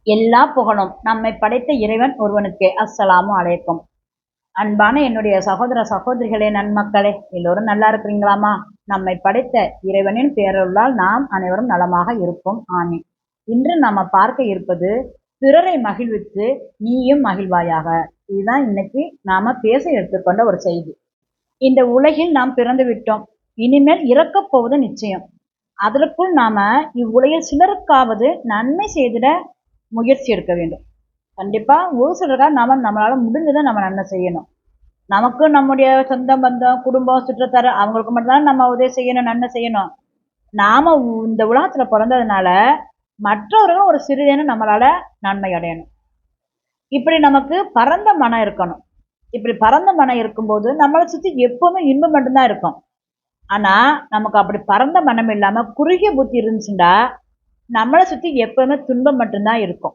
எல்லா புகழும் நம்மை படைத்த இறைவன் ஒருவனுக்கே. அஸ்ஸலாமு அலைக்கும். அன்பான என்னுடைய சகோதர சகோதரிகளே, நன்மக்களே, எல்லோரும் நல்லா இருக்கிறீங்களாமா? நம்மை படைத்த இறைவனின் பேரருளால் நாம் அனைவரும் நலமாக இருப்போம். ஆமீன். இன்று நாம பார்க்க இருப்பது பிறரை மகிழ்வித்து நீயும் மகிழ்வாயாக. இதுதான் இன்னைக்கு நாம பேச எடுத்துக்கொண்ட ஒரு செய்தி. இந்த உலகில் நாம் பிறந்து விட்டோம். இனிமேல் இறக்கப் போவது நிச்சயம். அதற்குள் நாம இவ்வுலகில் சிலருக்காவது நன்மை செய்திட முயற்சி எடுக்க வேண்டும். கண்டிப்பா ஒரு சிலருக்காக நம்மளால முடிஞ்சதை நம்ம நன்மை செய்யணும். நமக்கு நம்முடைய சொந்த பந்தம், குடும்பம், சுற்றத்தார் அவங்களுக்கு மட்டும்தான் நம்ம உதவி செய்யணும், நன்மை செய்யணும். நாம இந்த உலகத்துல பிறந்ததுனால மற்றவர்களும் ஒரு சிறிதேனும் நம்மளால நன்மை அடையணும். இப்படி நமக்கு பரந்த மனம் இருக்கணும். இப்படி பரந்த மனம் இருக்கும்போது நம்மளை சுத்தி எப்பவுமே இன்பம் மட்டும்தான் இருக்கும். ஆனா நமக்கு அப்படி பரந்த மனம் இல்லாம குறுகிய புத்தி இருந்துச்சுண்டா நம்மளை சுத்தி எப்பவுமே துன்பம் மட்டும்தான் இருக்கும்.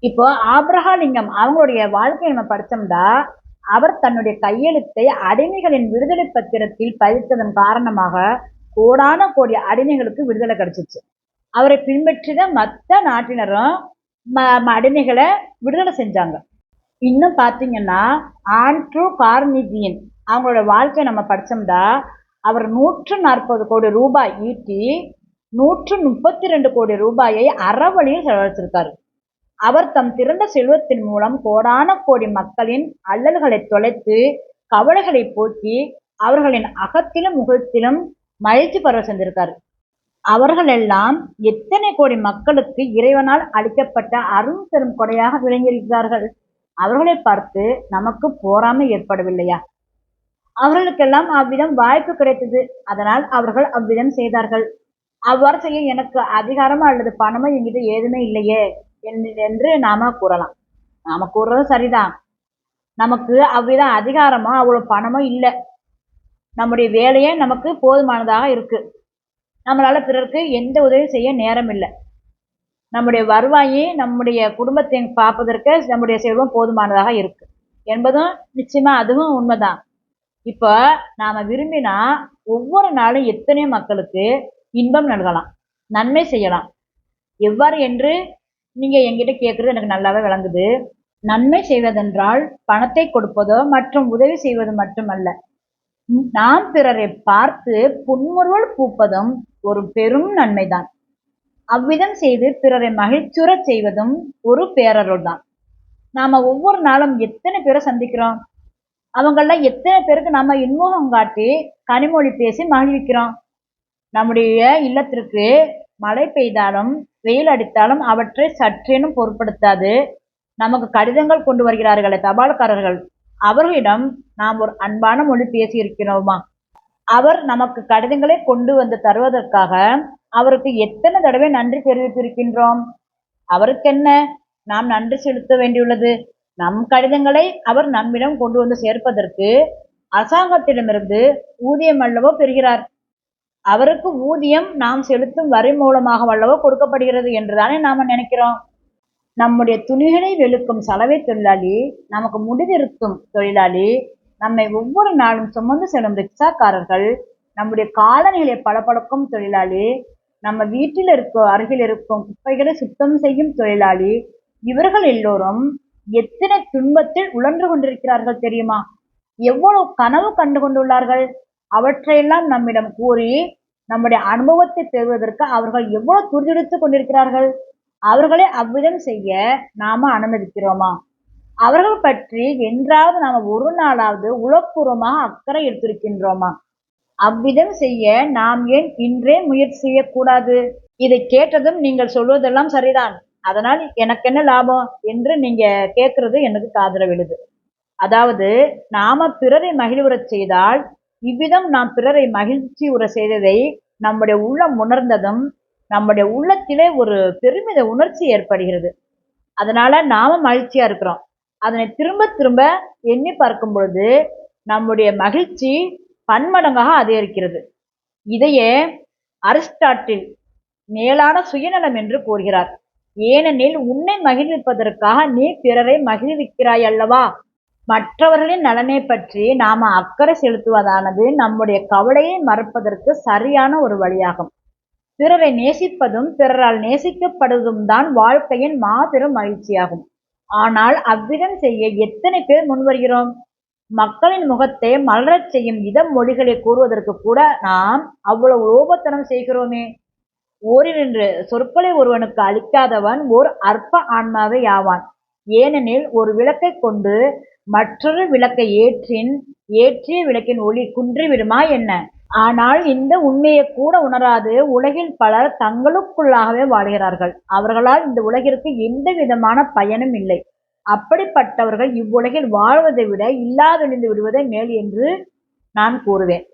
இப்போ ஆபிரகாலிங்கம் அவங்களுடைய வாழ்க்கையை நம்ம படிச்சோம்னா, அவர் தன்னுடைய கையெழுத்தை அடிமைகளின் விடுதலை பத்திரத்தில் பதித்ததன் காரணமாக கோடான கோடி அடிமைகளுக்கு விடுதலை கிடைச்சிச்சு. அவரை பின்பற்றிதான் மற்ற நாட்டினரும் அடிமைகளை விடுதலை செஞ்சாங்க. இன்னும் பாத்தீங்கன்னா ஆண்ட்ரூ கார்னிகியன் அவங்களோட வாழ்க்கையை நம்ம படிச்சோம்னா, அவர் 140 கோடி ரூபாய் ஈட்டி 132 கோடி ரூபாயை அறவழியில் செலவழிச்சிருக்காரு. அவர் தம் திறந்த செல்வத்தின் மூலம் கோடான கோடி மக்களின் அல்லல்களை தொலைத்து கவலைகளை போக்கி அவர்களின் அகத்திலும் முகத்திலும் மகிழ்ச்சி பரவ சென்றிருக்காரு. அவர்கள் எல்லாம் எத்தனை கோடி மக்களுக்கு இறைவனால் அளிக்கப்பட்ட அருள் பெரும் கொடையாக விளங்கியிருக்கிறார்கள். அவர்களை பார்த்து நமக்கு போராமை ஏற்படவில்லையா? அவர்களுக்கெல்லாம் அவ்விதம் வாய்ப்பு கிடைத்தது. அதனால் அவர்கள் அவ்விதம் செய்தார்கள். அவ்வாறு செய்ய எனக்கு அதிகாரமோ அல்லது பணமோ என்கிட்ட ஏதுமே இல்லையே என்று நாம கூறலாம். நாம கூறுறது சரிதான். நமக்கு அவ்விதம் அதிகாரமோ அவ்வளவு பணமோ இல்லை. நம்முடைய வேலையே நமக்கு போதுமானதாக இருக்கு. நம்மளால பிறருக்கு எந்த உதவி செய்ய நேரம் இல்லை. நம்முடைய வருவாயை நம்முடைய குடும்பத்தை பார்ப்பதற்கு நம்முடைய செல்வம் போதுமானதாக இருக்கு என்பதும் நிச்சயமா அதுவும் உண்மைதான். இப்ப நாம விரும்பினா ஒவ்வொரு நாளும் எத்தனையோ மக்களுக்கு இன்பம் நல்கலாம், நன்மை செய்யலாம். எவ்வாறு என்று நீங்க என்கிட்ட கேட்கறது எனக்கு நல்லாவே விளங்குது. நன்மை செய்வதென்றால் பணத்தை கொடுப்பதோ மற்றும் உதவி செய்வது மட்டுமல்ல, நாம் பிறரை பார்த்து புன்முறுவல் பூப்பதும் ஒரு பெரும் நன்மைதான். அவ்விதம் செய்து பிறரை மகிழ்ச்சியுறச் செய்வதும் ஒரு பேரருள் தான். நாம ஒவ்வொரு நாளும் எத்தனை பேரை சந்திக்கிறோம். அவங்கள எத்தனை பேருக்கு நாம இன்முகம் காட்டி கனிமொழி பேசி மகிழ்விக்கிறோம். நம்முடைய இல்லத்திற்கு மழை பெய்தாலும் வெயில் அடித்தாலும் அவற்றை சற்றேனும் பொருட்படுத்தாது நமக்கு கடிதங்கள் கொண்டு வருகிறார்களே தபால்காரர்கள், அவர்களிடம் நாம் ஒரு அன்பான மொழி பேசி இருக்கிறோமா? அவர் நமக்கு கடிதங்களை கொண்டு வந்து தருவதற்காக அவருக்கு எத்தனை தடவை நன்றி தெரிவித்திருக்கின்றோம்? அவருக்கென்ன நாம் நன்றி செலுத்த வேண்டியுள்ளது? நம் கடிதங்களை அவர் நம்மிடம் கொண்டு வந்து சேர்ப்பதற்கு அரசாங்கத்திடமிருந்து ஊதியம் அல்லவோ பெறுகிறார். அவருக்கு ஊதியம் நாம் செலுத்தும் வரி மூலமாக வல்லவோ கொடுக்கப்படுகிறது என்றுதானே நாம நினைக்கிறோம். நம்முடைய துணிகளை வெளுக்கும் சலவை தொழிலாளி, நமக்கு முடிதிருக்கும் தொழிலாளி, நம்மை ஒவ்வொரு நாளும் சுமந்து செல்லும் ரிக்ஷாக்காரர்கள், நம்முடைய காலணிகளை பளபளக்கும் தொழிலாளி, நம்ம வீட்டில் அருகில் இருக்கும் குப்பைகளை சுத்தம் செய்யும் தொழிலாளி, இவர்கள் எல்லோரும் எத்தனை துன்பத்தில் உழன்று கொண்டிருக்கிறார்கள் தெரியுமா? எவ்வளவு கனவு கண்டு கொண்டுள்ளார்கள். அவற்றையெல்லாம் நம்மிடம் கூறி நம்முடைய அனுபவத்தை பெறுவதற்கு அவர்கள் எவ்வளவு துடிதுடித்துக் கொண்டிருக்கிறார்கள். அவர்களை அவ்விதம் செய்ய நாம அனுமதிக்கிறோமா? அவர்கள் பற்றி என்றாவது நாம ஒரு நாளாவது உளப்பூர்வமாக அக்கறை எடுத்திருக்கின்றோமா? அவ்விதம் செய்ய நாம் ஏன் இன்றே முயற்சி செய்யக்கூடாது? இதை கேட்டதும் நீங்கள் சொல்வதெல்லாம் சரிதான், அதனால் எனக்கு என்ன லாபம் என்று நீங்க கேட்கறது எனக்கு காதுல விழுது. அதாவது நாம பிறரை மகிழ்வுறச் செய்தால், இவ்விதம் நாம் பிறரை மகிழ்ச்சி உற செய்ததை நம்முடைய உள்ளம் உணர்ந்ததும் நம்முடைய உள்ளத்திலே ஒரு பெருமித உணர்ச்சி ஏற்படுகிறது. அதனால நாம மகிழ்ச்சியா இருக்கிறோம். அதனை திரும்ப திரும்ப எண்ணி பார்க்கும் பொழுது நம்முடைய மகிழ்ச்சி பன்மடங்காக அதிகரிக்கிறது. இதையே அரிஸ்டாட்டில் மேலான சுயநலம் என்று கூறுகிறார். ஏனெனில் உன்னை மகிழ்விப்பதற்காக நீ பிறரை மகிழ்விக்கிறாய் அல்லவா? மற்றவர்களின் நலனை பற்றி நாம அக்கறை செலுத்துவதானது நம்முடைய கவலையை மறப்பதற்கு சரியான ஒரு வழியாகும். பிறரை நேசிப்பதும் பிறரால் நேசிக்கப்படுவதும் தான் வாழ்க்கையின் மாபெரும் மகிழ்ச்சியாகும். ஆனால் அவ்விதம் செய்ய எத்தனை பேர் முன்வருகிறோம்? மக்களின் முகத்தை மலரச் செய்யும் மொழிகளை கூறுவதற்கு கூட நாம் அவ்வளவு லோபத்தனம் செய்கிறோமே. ஓரிரண்டு சொற்களை ஒருவனுக்கு அளிக்காதவன் ஓர் அற்ப ஆன்மாவே ஆவான். ஏனெனில் ஒரு விளக்கைக் கொண்டு மற்றொரு விளக்கை ஏற்றிய விளக்கின் ஒளி குன்றிவிடுமா என்ன? ஆனால் இந்த உண்மையைக் கூட உணராது உலகில் பலர் தங்களுக்குள்ளாகவே வாழ்கிறார்கள். அவர்களால் இந்த உலகிற்கு எந்த விதமான பயனும் இல்லை. அப்படிப்பட்டவர்கள் இவ்வுலகில் வாழ்வதை விட இல்லாதொழிந்து விடுவதே மேல் என்று நான் கூறுவேன்.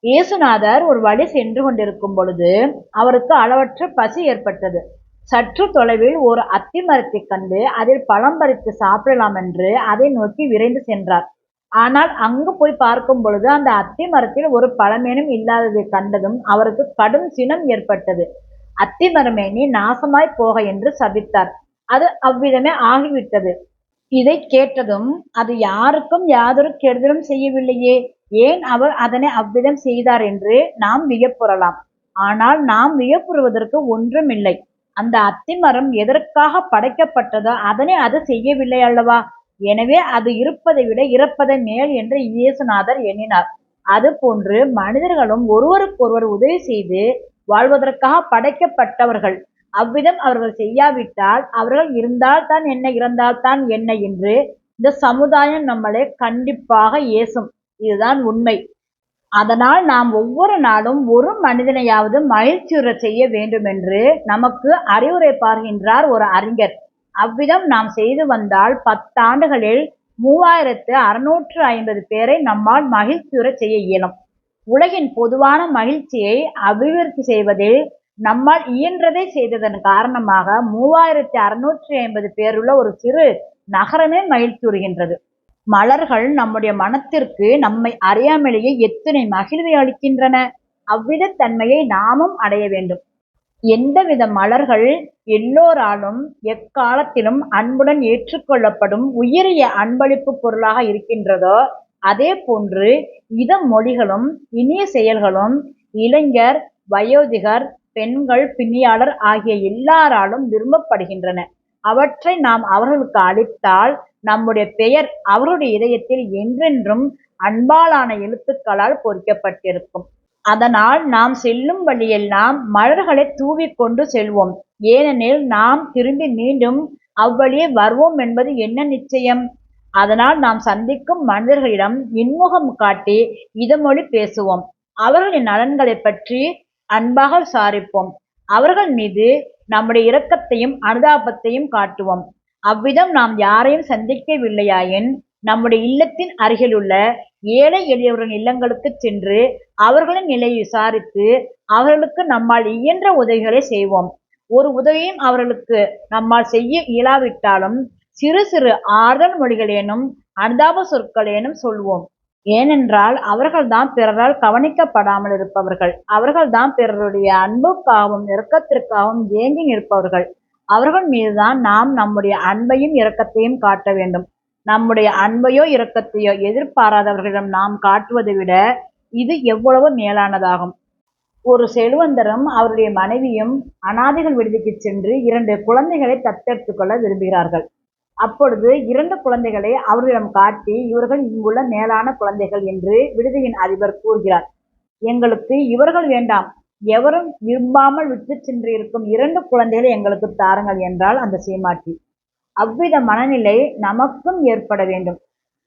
இயேசுநாதர் ஒரு வழி சென்று கொண்டிருக்கும் பொழுது அவருக்கு அளவற்ற பசி ஏற்பட்டது. சற்று தொலைவில் ஒரு அத்தி மரத்தைக் கண்டு அதில் பழம் பறித்து சாப்பிடலாம் என்று அதை நோக்கி விரைந்து சென்றார். ஆனால் அங்கு போய் பார்க்கும் பொழுது அந்த அத்தி மரத்தில் ஒரு பழமேனும் இல்லாததைக் கண்டதும் அவருக்கு கடும் சினம் ஏற்பட்டது. அத்தி மரமே நீ நாசமாய்ப் போக என்று சபித்தார். அது அவ்விதமே ஆகிவிட்டது. இதைக் கேட்டதும் அது யாருக்கும் யாதொரு கெடுதலும் செய்யவில்லையே, ஏன் அவர் அதனை அவ்விதம் செய்தார் என்று நாம் வியப்புறலாம். ஆனால் நாம் வியப்புறுவதற்கு ஒன்றுமில்லை. அந்த அத்திமரம் எதற்காக படைக்கப்பட்டதோ அதனை அது செய்யவில்லை அல்லவா? எனவே அது இருப்பதை விட இறப்பதே மேல் என்று இயேசுநாதர் எண்ணினார். அதுபோன்று மனிதர்களும் ஒருவருக்கொருவர் உதவி செய்து வாழ்வதற்காக படைக்கப்பட்டவர்கள். அவ்விதம் அவர்கள் செய்யாவிட்டால் அவர்கள் இருந்தால்தான் என்ன இறந்தால்தான் என்ன என்று இந்த சமுதாயம் நம்மளை கண்டிப்பாக ஏசும். இதுதான் உண்மை. அதனால் நாம் ஒவ்வொரு நாளும் ஒரு மனிதனையாவது மகிழ்ச்சியுறச் செய்ய வேண்டுமென்று நமக்கு அறிவுரை பார்க்கின்றார் ஒரு அறிஞர். அவ்விதம் நாம் செய்து வந்தால் 10 ஆண்டுகளில் 3650 பேரை நம்மால் மகிழ்ச்சியுறச் செய்ய இயலும். உலகின் பொதுவான மகிழ்ச்சியை அபிவிருத்தி செய்வதில் நம்மால் இயன்றதை செய்ததன் காரணமாக 3650 பேருள்ள ஒரு சிறு நகரமே மகிழ்ச்சியுறுகின்றது. மலர்கள் நம்முடைய மனத்திற்கு நம்மை அறியாமலேயே எத்தனை மகிழ்வை அளிக்கின்றன. அவ்வித தன்மையை நாமும் அடைய வேண்டும். எந்தவித மலர்கள் எல்லோராலும் எக்காலத்திலும் அன்புடன் ஏற்றுக்கொள்ளப்படும் உயரிய அன்பளிப்பு பொருளாக இருக்கின்றதோ அதே போன்று மொழிகளும் இனிய செயல்களும் இளைஞர், வயோதிகர், பெண்கள், பிணியாளர் ஆகிய எல்லாராலும் விரும்பப்படுகின்றன. அவற்றை நாம் அவர்களுக்கு அளித்தால் நம்முடைய பெயர் அவருடைய இதயத்தில் என்றென்றும் அன்பாலான எழுத்துக்களால் பொறிக்கப்பட்டிருக்கும். அதனால் நாம் செல்லும் வழியெல்லாம் மலர்களை தூவிக்கொண்டு செல்வோம். ஏனெனில் நாம் திரும்பி மீண்டும் அவ்வழியே வருவோம் என்பது என்ன நிச்சயம்? அதனால் நாம் சந்திக்கும் மனிதர்களிடம் இன்முகம் காட்டி இதமொழி பேசுவோம். அவர்களின் நலன்களைப் பற்றி அன்பாக விசாரிப்போம். அவர்கள் மீது நம்முடைய இரக்கத்தையும் அனுதாபத்தையும் காட்டுவோம். அவ்விதம் நாம் யாரையும் சந்திக்கவில்லையாயின் நம்முடைய இல்லத்தின் அருகிலுள்ள ஏழை எளியவர்களின் இல்லங்களுக்குச் சென்று அவர்களின் நிலையை விசாரித்து அவர்களுக்கு நம்மால் இயன்ற உதவிகளை செய்வோம். ஒரு உதவியும் அவர்களுக்கு நம்மால் செய்ய இயலாவிட்டாலும் சிறு சிறு ஆறுதல் மொழிகளேனும் அனுதாப சொற்களேனும் சொல்வோம். ஏனென்றால் அவர்கள்தான் பிறரால் கவனிக்கப்படாமல் இருப்பவர்கள். அவர்கள்தான் பிறருடைய அன்புக்காகவும் இரக்கத்திற்காகவும் ஏங்கி நிற்பவர்கள். அவர்கள் மீதுதான் நாம் நம்முடைய அன்பையும் இரக்கத்தையும் காட்ட வேண்டும். நம்முடைய அன்பையோ இரக்கத்தையோ எதிர்பாராதவர்களிடம் நாம் காட்டுவதை விட இது எவ்வளவு மேலானதாகும். ஒரு செல்வந்தரும் அவருடைய மனைவியும் அனாதைகள் விடுதிக்குச் சென்று 2 குழந்தைகளை தத்தெடுத்துக் கொள்ள விரும்புகிறார்கள். அப்பொழுது 2 குழந்தைகளை அவர்களிடம் காட்டி, இவர்கள் இங்குள்ள மேலான குழந்தைகள் என்று விடுதியின் அதிபர் கூறுகிறார். எங்களுக்கு இவர்கள் வேண்டாம், எவரும் விரும்பாமல் விட்டுச் சென்றிருக்கும் 2 குழந்தைகளை எங்களுக்கு தாருங்கள் என்றாள் அந்த சீமாட்டி. அவ்வித மனநிலை நமக்கும் ஏற்பட வேண்டும்.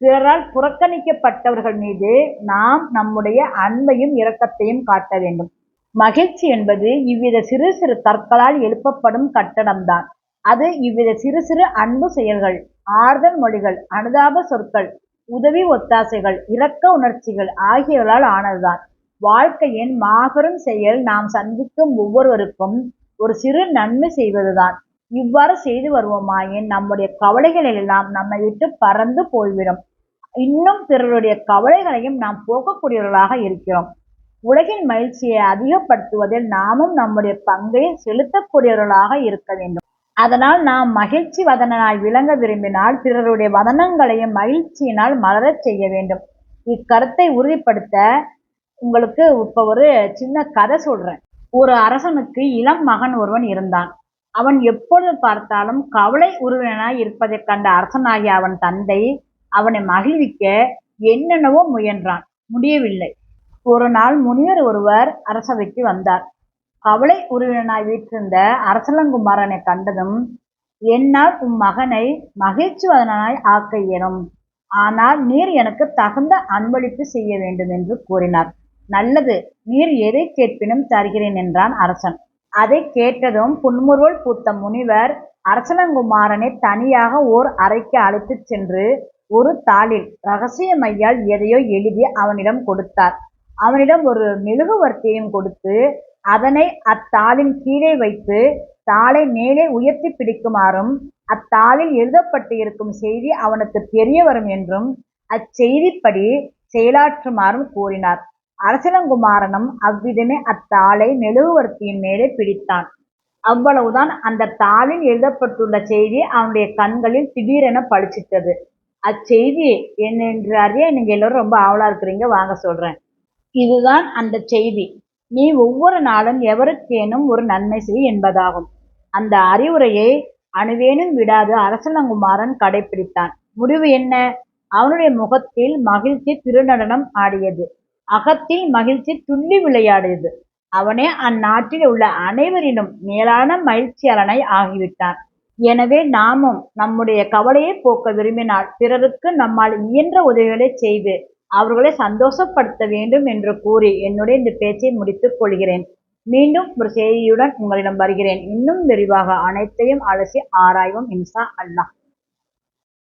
பிறரால் புறக்கணிக்கப்பட்டவர்கள் மீது நாம் நம்முடைய அன்பையும் இரக்கத்தையும் காட்ட வேண்டும். மகிழ்ச்சி என்பது இவ்வித சிறு சிறு கற்களால் எழுப்பப்படும் கட்டடம்தான். அது இவ்வித சிறு சிறு அன்பு செயல்கள், ஆறுதல் மொழிகள், அனுதாப சொற்கள், உதவி ஒத்தாசைகள், இரக்க உணர்ச்சிகள் ஆகியவர்களால் ஆனதுதான். வாழ்க்கையின் மாபெரும் செயல் நாம் சந்திக்கும் ஒவ்வொருவருக்கும் ஒரு சிறு நன்மை செய்வதுதான். இவ்வாறு செய்து வருவோமாயின் நம்முடைய கவலைகள் எல்லாம் நம்மை விட்டு பறந்து போய்விடும். இன்னும் பிறருடைய கவலைகளையும் நாம் போக்கக்கூடியவர்களாக இருக்கிறோம். உலகின் மகிழ்ச்சியை அதிகப்படுத்துவதில் நாமும் நம்முடைய பங்கை செலுத்தக்கூடியவர்களாக இருக்க வேண்டும். அதனால் நாம் மகிழ்ச்சி வதனனாய் விளங்க விரும்பினால் பிறருடைய வதனங்களையும் மகிழ்ச்சியினால் மலரச் செய்ய வேண்டும். இக்கருத்தை உறுதிப்படுத்த உங்களுக்கு இப்ப ஒரு சின்ன கதை சொல்றேன். ஒரு அரசனுக்கு இளம் மகன் ஒருவன் இருந்தான். அவன் எப்பொழுது பார்த்தாலும் கவலை உருவினனாய் இருப்பதைக் கண்ட அரசனாகிய அவன் தந்தை அவனை மகிழ்விக்க என்னென்னவோ முயன்றான். முடியவில்லை. ஒரு நாள் முனிவர் ஒருவர் அரசவைக்கு வந்தார். கவலை உருவினனாய் வீற்றிருந்த அரசலங்குமாரனைக் கண்டதும், என்னால் மகனை மகிழ்ச்சிவதனாய் ஆக்க இயலும். ஆனால் நீர் எனக்கு தகுந்த அன்பளிப்பு செய்ய வேண்டும் என்று கூறினார். நல்லது, நீர் எதைக் கேட்பினும் தருகிறேன் என்றான் அரசன். அதைக் கேட்டதும் புன்முறுவல் பூத்த முனிவர் அரசலங்குமாரனை தனியாக ஓர் அறைக்கு அழைத்துச் சென்று ஒரு தாளில் இரகசிய மையால் எதையோ எழுதி அவனிடம் கொடுத்தார். அவனிடம் ஒரு மெழுகுவர்த்தியையும் கொடுத்து, அதனை அத்தாளின் கீழே வைத்து தாளை மேலே உயர்த்திப் பிடிக்குமாறும், அத்தாளில் எழுதப்பட்டு இருக்கும் செய்தி அவனுக்குத் தெரிய வரும் என்றும், அச்செய்திப்படி செயலாற்றுமாறும் கூறினார். அரசலங்குமாரனும் அவ்விதமே அத்தாளை மெழுகுவர்த்தியின் மேலே பிடித்தான். அவ்வளவுதான். அந்தத் தாளில் எழுதப்பட்டுள்ள செய்தி அவனுடைய கண்களில் திடீரென பளிச்சிட்டது. அச்செய்தி என்னென்று அறிய நீங்க எல்லாரும் ரொம்ப ஆவலா இருக்கிறீங்க. வாங்க சொல்றேன். இதுதான் அந்தச் செய்தி. நீ ஒவ்வொரு நாளும் எவருக்கேனும் ஒரு நன்மை செய் என்பதாகும். அந்த அறிவுரையை அணுவேனும் விடாது அரசலங்குமாரன் கடைப்பிடித்தான். முடிவு என்ன? அவனுடைய முகத்தில் மகிழ்ச்சி திருநடனம் ஆடியது. அகத்தில் மகிழ்ச்சி துள்ளி விளையாடியது. அவனே அந்நாட்டில் உள்ள அனைவரிலும் மேலான மகிழ்ச்சியாளனாய் ஆகிவிட்டான். எனவே நாமும் நம்முடைய கவலையைப் போக்க விரும்பினால் பிறருக்கு நம்மால் இயன்ற உதவிகளைச் செய்து அவர்களை சந்தோஷப்படுத்த வேண்டும் என்று கூறி என்னுடைய இந்த பேச்சை முடித்துக் கொள்கிறேன். மீண்டும் ஒரு செய்தியுடன் உங்களிடம் வருகிறேன். இன்னும் விரிவாக அனைத்தையும் அலசி ஆராய்வோம் இன்ஷா அல்லாஹ்.